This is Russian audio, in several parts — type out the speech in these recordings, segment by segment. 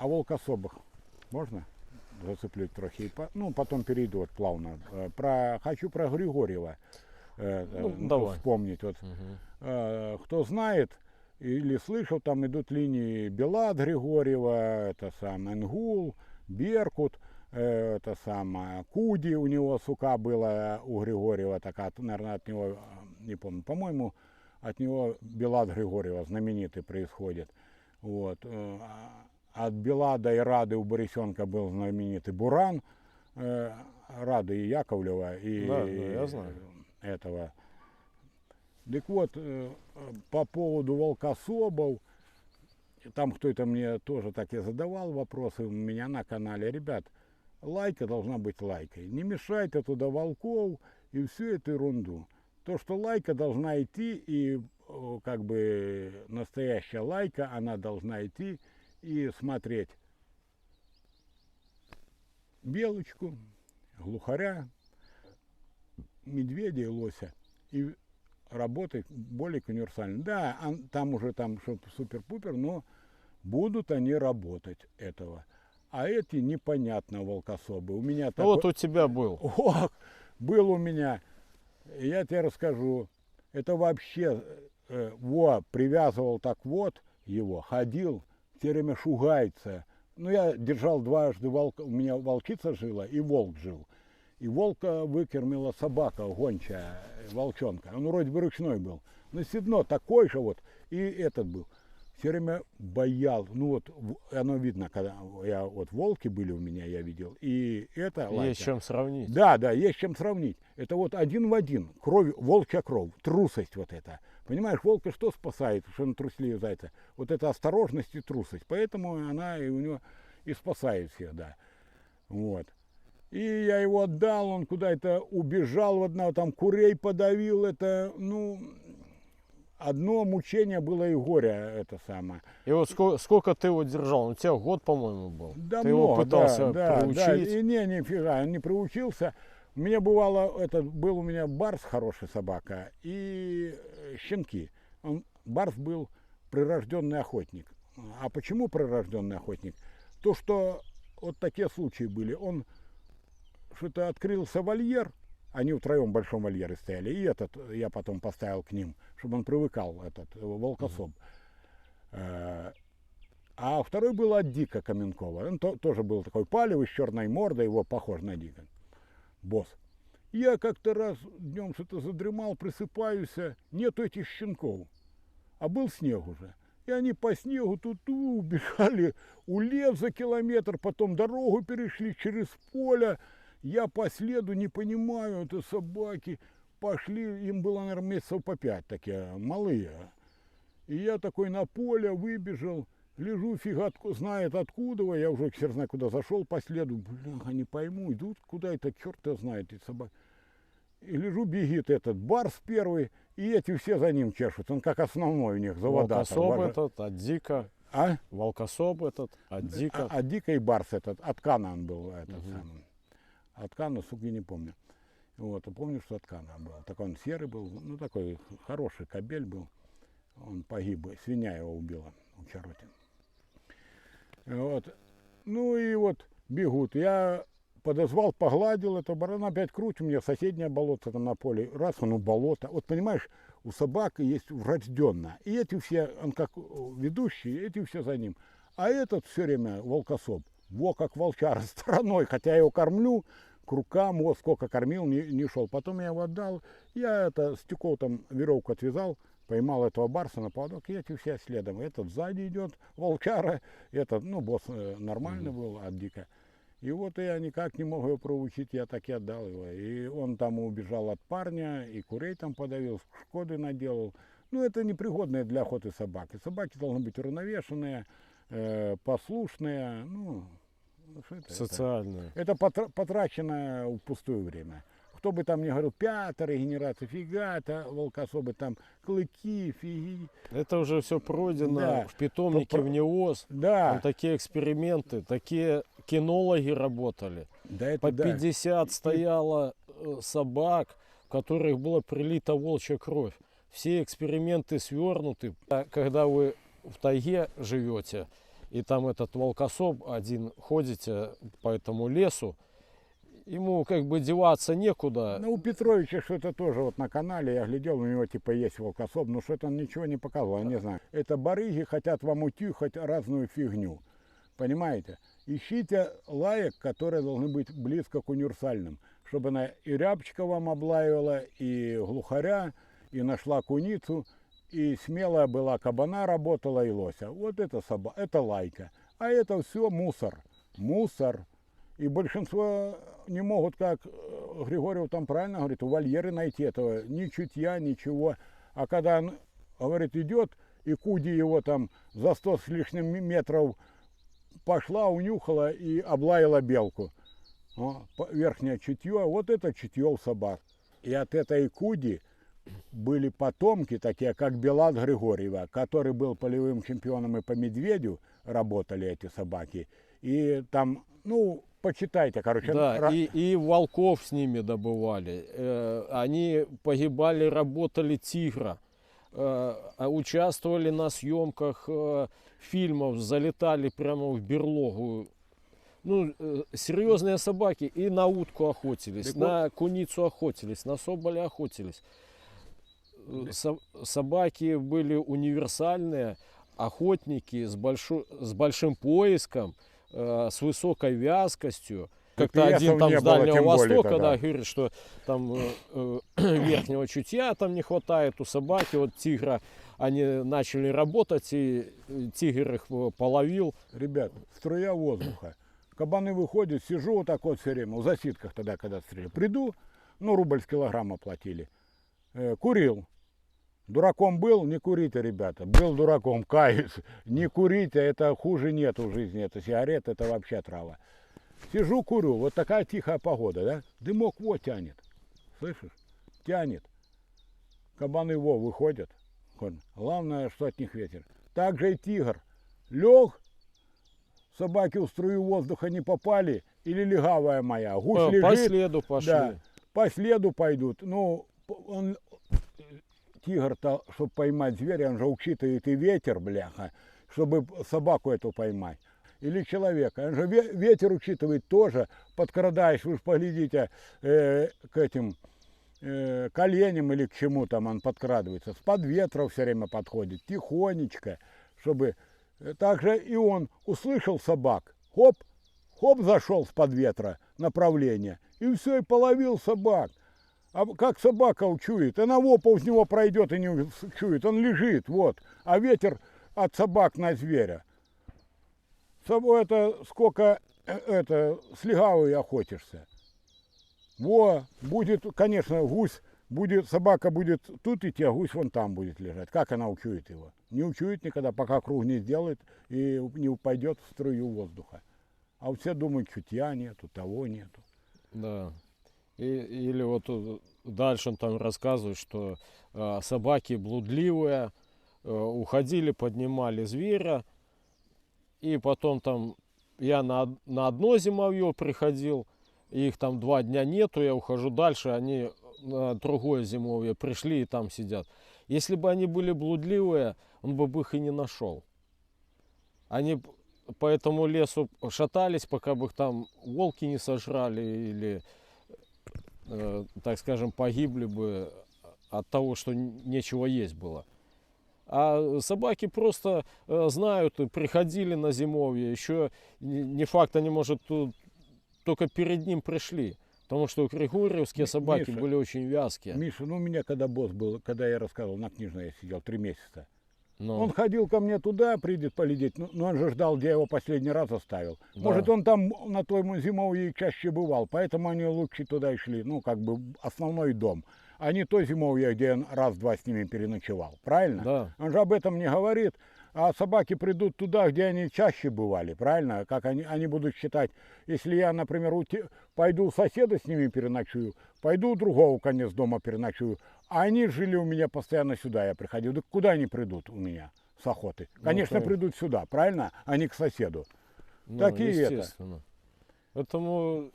А волкособых можно зацеплить трохи? Ну, потом перейду вот плавно. Хочу про Григорьева Давай. вспомнить. Вот, кто знает или слышал, там идут линии Белат Григорьева, это самое Ингул, Беркут, это самое Куди у него, сука, была у Григорьева такая, наверное, от него, не помню, по-моему, от него Белат Григорьева знаменитый происходит. Вот. От Белада и Рады у Борисенка был знаменитый Буран, Рады и Яковлева, и Да, я знаю. этого. Так вот, по поводу волкособов, там кто-то мне тоже так и задавал вопросы у меня на канале. Ребят, лайка должна быть лайкой. Не мешайте туда волков и всю эту ерунду. То, что лайка должна идти, и как бы настоящая лайка, она должна идти и смотреть белочку, глухаря, медведя и лося. И работать более универсально. Да, там уже там что-то супер-пупер, но будут они работать этого. А эти непонятно волкособы. У меня такой... Вот у тебя был. О, был у меня. Я тебе расскажу. Это вообще привязывал так вот его, ходил, все время шугается. Ну, я держал дважды волка, у меня волчица жила и волк жил. И волка выкормила собака гончая, волчонка. Он вроде бы ручной был. Но седно такой же вот. И этот был. Все время боял. Ну вот, оно видно, когда вот волки были у меня, я видел. И это лайка. Есть чем сравнить. Да, есть чем сравнить. Это вот один в один. Кровь, волчья кровь, трусость вот это. Понимаешь, волка что спасает, что он трусливее зайца? Вот это осторожность и трусость. Поэтому она и у него и спасает всех, да. Вот. И я его отдал, он куда-то убежал в одного, там курей подавил, это, ну, одно мучение было и горе, это самое. И вот сколько ты его держал? У тебя год, по-моему, был. Да ты много, его пытался да, приучить. Да, и нифига, он не приучился. У меня бывало, был у меня барс, хорошая собака, и щенки. Барс был прирожденный охотник. А почему прирожденный охотник? То, что вот такие случаи были. Он что-то открылся вольер, они втроем в большом вольере стояли, и этот я потом поставил к ним, чтобы он привыкал, этот волкособ. А второй был от Дика Каменкова, он тоже был такой палевый, с черной мордой, его похож на Дика, босс. Я как-то раз днем что-то задремал, просыпаюсь, нету этих щенков, а был снег уже. И они по снегу тут убежали у лес за километр, потом дорогу перешли через поле. Я по следу не понимаю, это собаки пошли, им было, наверное, месяцев по 5 такие, малые. И я такой на поле выбежал, лежу, фига знает откуда, я уже хер знает куда зашел по следу, бля, не пойму, идут куда это, черт его знает, эти собаки. И лежу, бегит этот барс первый, и эти все за ним чешут, он как основной у них, заводатор. Волкособ этот, от Дика. А? Волкособ этот, от Дика. От Дика и барс этот, от Кана он был, этот самый. От Кана, сука, я не помню. Вот, а помню, что от Кана был. Такой он серый был, ну такой хороший кобель был. Он погиб, свинья его убила у Чаротин. Вот. Ну и вот бегут. Я подозвал, погладил это барана, опять круть, у меня соседнее болото там на поле. Раз он у болота. Вот понимаешь, у собак есть врожденно. И эти все, он как ведущий, эти все за ним. А этот все время волкособ. Во, как волчара стороной, хотя я его кормлю, к рукам, вот сколько кормил, не шел. Потом я его отдал, я это с тюков там веревку отвязал, поймал этого барса на поводок, и эти все следом. Этот сзади идет, волчара, этот, ну, босс нормальный был от Дика. И вот я никак не мог его проучить, я так и отдал его. И он там убежал от парня, и курей там подавил, шкоды наделал. Ну, это непригодные для охоты собаки. Собаки должны быть уравновешенные, послушные, ну, социальные. Это потрачено в пустое время. Кто бы там ни говорил, 5-я регенерация, фига, это волкособы, там клыки, фиги. Это уже все пройдено, да. В питомнике в НИОС. Да. Там такие эксперименты, такие кинологи работали. Да, это, по 50 стояло собак, в которых была прилита волчья кровь. Все эксперименты свернуты. Когда вы в тайге живете, и там этот волкособ один ходит по этому лесу, ему как бы деваться некуда. Ну, у Петровича что-то тоже вот на канале, я глядел, у него типа есть волкособ, но что-то он ничего не показывал, я не знаю. Это барыги хотят вам утюхать разную фигню, понимаете? Ищите лаек, которые должны быть близко к универсальным, чтобы она и рябчика вам облаивала, и глухаря, и нашла куницу, и смелая была кабана работала, и лося. Вот это это лайка. А это все мусор. Мусор. И большинство не могут, как Григорьев там правильно говорит, у вольеры найти этого. Ни чутья, ничего. А когда он, говорит, идет, и куди его там за 100 с лишним метров пошла, унюхала и облаяла белку. Верхнее чутье, вот это чутье у собак. И от этой куди были потомки, такие как Белат Григорьева, который был полевым чемпионом, и по медведю работали эти собаки. И там, ну, почитайте, короче. Да, и волков с ними добывали. Они погибали, работали тигра. Участвовали на съемках фильмов, залетали прямо в берлогу. Ну, серьезные собаки. И на утку охотились, на куницу охотились, на соболя охотились. Собаки были универсальные, охотники с большим поиском, с высокой вязкостью. Как-то один там с Дальнего Востока, да, говорит, что там верхнего чутья там не хватает у собаки. Вот тигра, они начали работать, и тигр их половил. Ребят, струя воздуха. Кабаны выходят, сижу вот так вот все время, в засидках тогда, когда стреляли. Приду, ну, рубль с килограмма платили. Курил. Дураком был, не курите, ребята. Был дураком, каюсь. Не курите, это хуже нет в жизни. Это сигарета, это вообще трава. Сижу, курю, вот такая тихая погода, да? Дымок вот тянет. Слышишь? Тянет. Кабаны выходят. Главное, что от них ветер. Так же и тигр. Лег, собаки в струю воздуха не попали, или легавая моя. Гусь лежит. По следу пошли. Да, по следу пойдут. Ну, тигр-то, чтобы поймать зверя, он же учитывает и ветер, бляха, чтобы собаку эту поймать. Или человека. Он же ветер учитывает тоже. Подкрадаясь, вы же поглядите, к этим коленям или к чему там он подкрадывается. С-под ветра все время подходит, тихонечко, чтобы... Также и он услышал собак, хоп, хоп, зашел с-под ветра направление, и все, и половил собак. А как собака учует, она полз него пройдет и не учует, он лежит, вот. А ветер от собак на зверя. Это сколько с легавой охотишься. Во, будет, конечно, гусь, собака будет тут идти, а гусь вон там будет лежать. Как она учует его? Не учует никогда, пока круг не сделает и не упадет в струю воздуха. А все думают, чутья нету, того нету. Да. Или вот дальше он там рассказывает, что собаки блудливые уходили, поднимали зверя, и потом там я на одно зимовье приходил, их там 2 дня нету, я ухожу дальше, они на другое зимовье пришли и там сидят. Если бы они были блудливые, он бы их и не нашел. Они по этому лесу шатались, пока бы их там волки не сожрали или, так скажем, погибли бы от того, что нечего есть было. А собаки просто знают, приходили на зимовье, еще не факт, они, может, только перед ним пришли. Потому что григорьевские собаки Миша, были очень вязкие. Миша, ну у меня когда босс был, когда я рассказывал, на Книжной я сидел 3 месяца. Но... Он ходил ко мне туда, придет полететь, но он же ждал, где я его последний раз оставил. Да. Может, он там на том зимовье чаще бывал, поэтому они лучше туда и шли, ну, как бы основной дом. А не то зимовье, где он раз-два с ними переночевал, правильно? Да. Он же об этом не говорит. А собаки придут туда, где они чаще бывали, правильно? Как они будут считать, если я, например, пойду у соседа с ними переночую, пойду у другого конец дома переночую, а они жили у меня постоянно сюда, я приходил. Да куда они придут у меня с охоты? Конечно, придут сюда, правильно? А не к соседу. Ну, такие естественно. это. Поэтому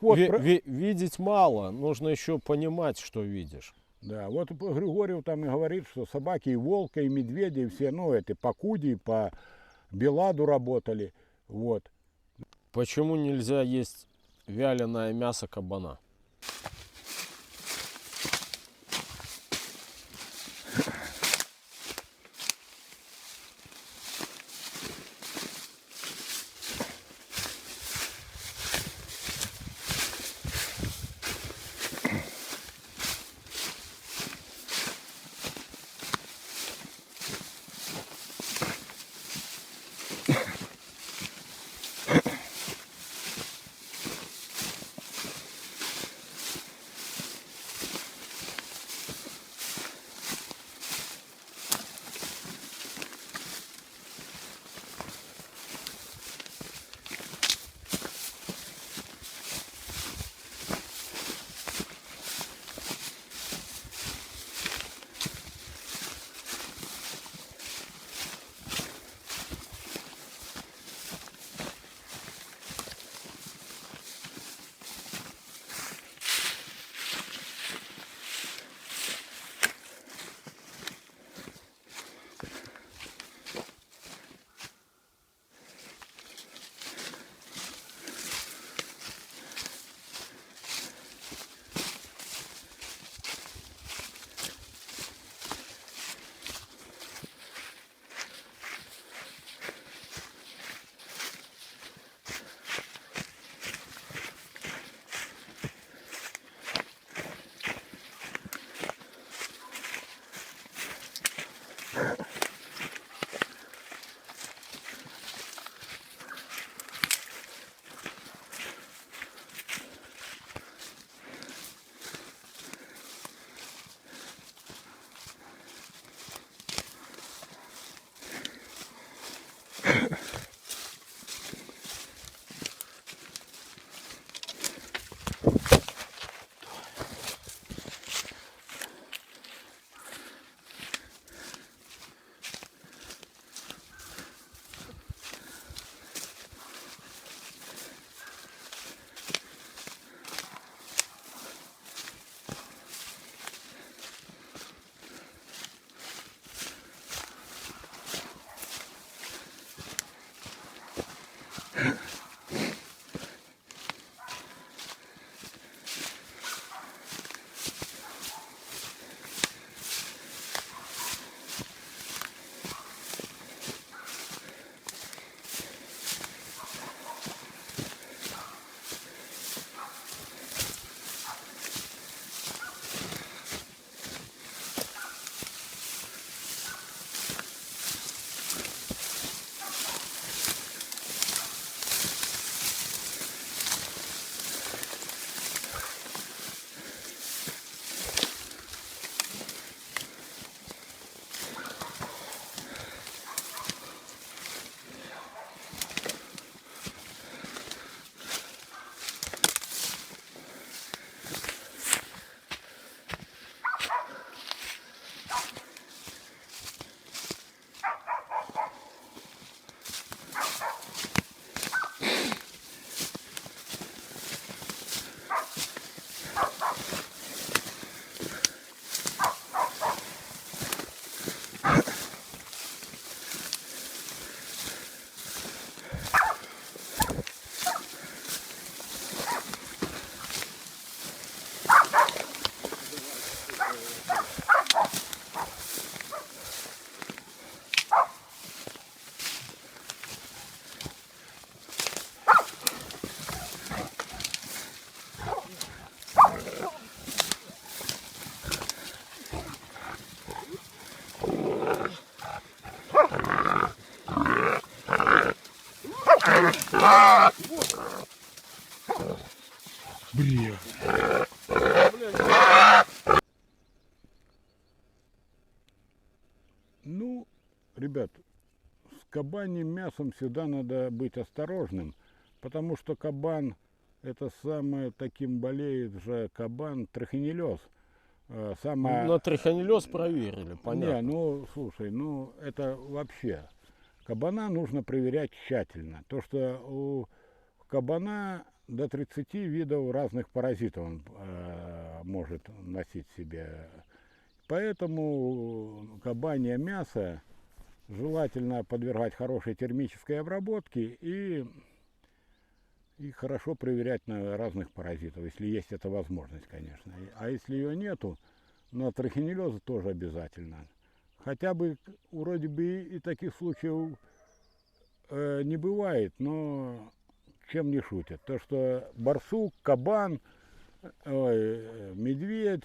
вот, видеть мало, нужно еще понимать, что видишь. Да, вот Григорьев там и говорит, что собаки и волка, и медведи, и все, ну, это по куди, по Беладу работали. Вот. Почему нельзя есть вяленое мясо кабана? Блин. Ну, ребят, с кабаньим мясом всегда надо быть осторожным, потому что кабан, это самое, таким болеет же кабан трихинеллез. Самое... На трихонеллез проверили, Не, понятно. ну, слушай, ну, это вообще. Кабана нужно проверять тщательно. То, что у кабана до 30 видов разных паразитов он может носить в себе. Поэтому кабанье мясо желательно подвергать хорошей термической обработке и хорошо проверять на разных паразитов, если есть эта возможность, конечно. А если ее нету, на трихинеллезы тоже обязательно. Хотя бы вроде бы и таких случаев не бывает, но чем не шутят. То, что барсук, кабан, медведь,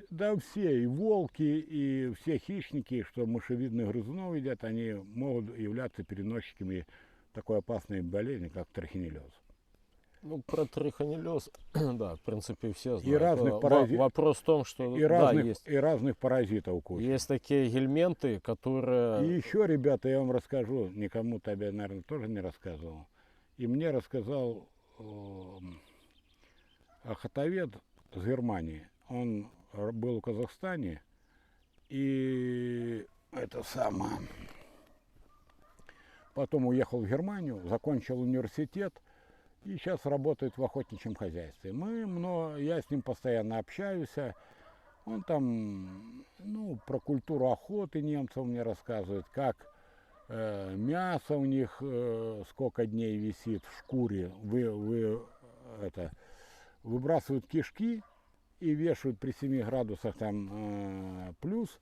да все, и волки, и все хищники, что мышевидных грызунов едят, они могут являться переносчиками такой опасной болезни, как трихинеллез. Ну, про трихонеллез, да, в принципе, все знают. И разных паразитов. Вопрос в том, что И, да, разных паразитов куча. есть такие гельменты, И которые... еще, ребята, я вам расскажу, никому тебе, наверное, тоже не рассказывал. И мне рассказал охотовед с Германии. Он был в Казахстане и это самое. Потом уехал в Германию, закончил университет и сейчас работает в охотничьем хозяйстве. Я с ним постоянно общаюсь. Он там, про культуру охоты немцев мне рассказывает, как мясо у них сколько дней висит в шкуре, выбрасывают кишки и вешают при 7 градусах там плюс,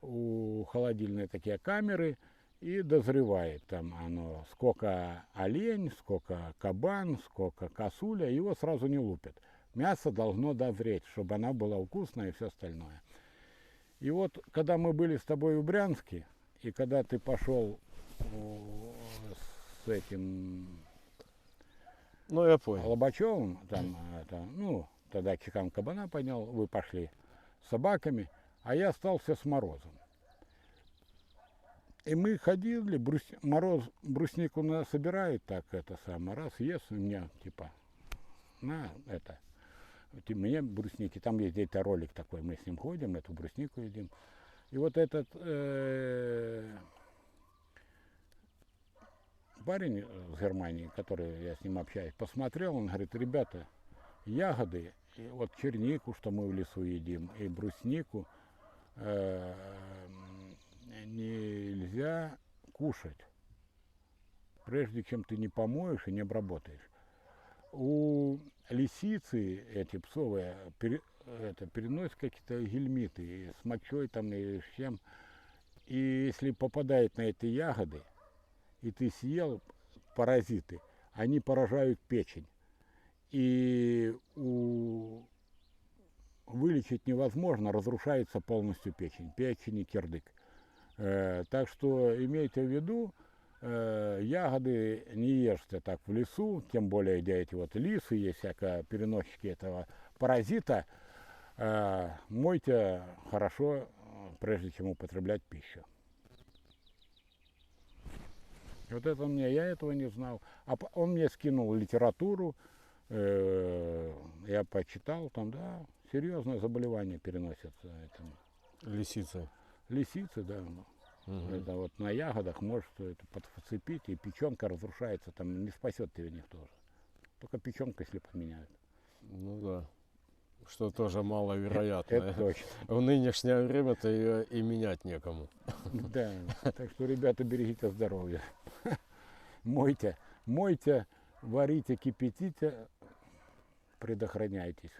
у холодильной такие камеры, и дозревает там оно, сколько олень, сколько кабан, сколько косуля, его сразу не лупят. Мясо должно дозреть, чтобы оно было вкусное и все остальное. И вот, когда мы были с тобой в Брянске, и когда ты пошел с этим Ну, я понял. Лобачевым, там, тогда чекан кабана поднял, вы пошли с собаками, а я остался с Морозом. И мы ходили, Мороз бруснику собирает, так это самое, раз ест, у меня типа, мне брусники, там есть где-то ролик такой, мы с ним ходим, эту бруснику едим. И вот этот парень с Германии, который я с ним общаюсь, посмотрел, он говорит, ребята, ягоды, и вот чернику, что мы в лесу едим, и бруснику нельзя кушать, прежде чем ты не помоешь и не обработаешь. У лисицы, эти псовые, переносят какие-то гельмиты с мочой там и с чем. И если попадает на эти ягоды, и ты съел паразиты, они поражают печень. И вылечить невозможно, разрушается полностью печень и кирдык. Так что имейте в виду, ягоды не ешьте так в лесу, тем более где эти вот лисы есть, всякие переносчики этого паразита. Мойте хорошо, прежде чем употреблять пищу. Вот это я этого не знал. А он мне скинул литературу, я почитал, там, да, серьезное заболевание переносится этим. Лисицы. Лисицы, да. Угу. Это вот на ягодах может это подцепить, и печенка разрушается, там не спасет тебя никто уже. Только печенка, если поменяют. Ну да. Что тоже маловероятно. Это точно. В нынешнее время-то ее и менять некому. Да, так что, ребята, берегите здоровье. Мойте, варите, кипятите, предохраняйтесь.